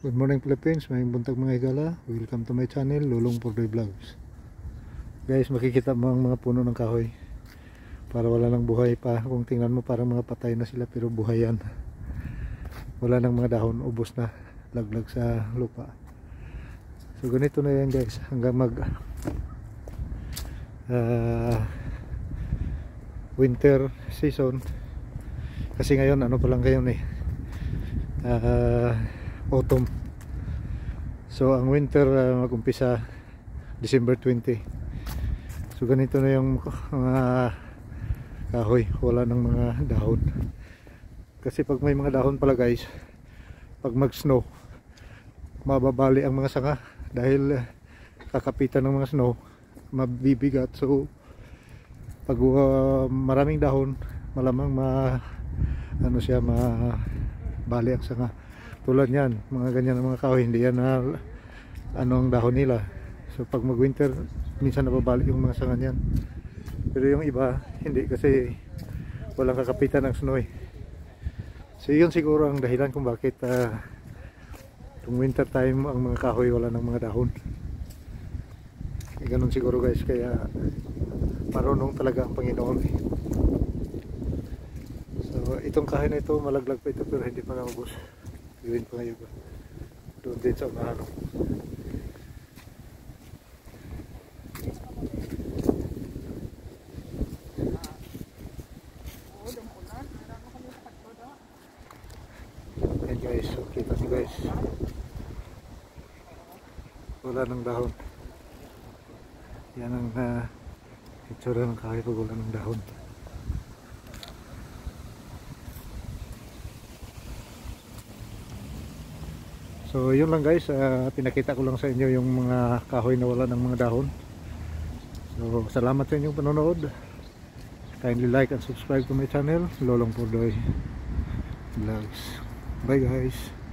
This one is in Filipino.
Good morning Philippines, may buntag mga higala. Welcome to my channel, Lulong Purdoy Vlogs. Guys, makikita mo ang mga puno ng kahoy. Para wala nang buhay pa. Kung tingnan mo parang mga patay na sila, pero buhay yan. Wala nang mga dahon, ubos na. Laglag sa lupa. So ganito na yan guys, hanggang mag winter season. Kasi ngayon ano pa lang ngayon autumn. So ang winter mag-umpisa December 20. So ganito na yung mga kahoy, wala ng mga dahon. Kasi pag may mga dahon pala guys, pag mag-snow, mababali ang mga sanga dahil kakapitan ng mga snow, mabibigat. So pag maraming dahon, malamang mabali ang sanga. Tulad yan, mga ganyan ng mga kahoy, hindi yan na ang dahon nila. So pag mag winter, minsan nababalik yung mga sanga niyan. Pero yung iba hindi, kasi walang kakapitan ng snow So yun siguro ang dahilan kung bakit kung winter time ang mga kahoy wala ng mga dahon. Ganun siguro guys, kaya marunong talaga ang Panginoon. So itong kahoy na ito, malaglag pa ito pero hindi pa naubos. Gawin pa ngayon ba? Doon din sa unahan. Ayan guys, so kita nyo guys, wala ng dahon. Yan ang itsura ng kahoy pag wala ng dahon. So yun lang guys, pinakita ko lang sa inyo yung mga kahoy na wala ng mga dahon. So salamat sa inyong panonood. Kindly like and subscribe to my channel, Lulong Purdoy Vlogs. Bye guys.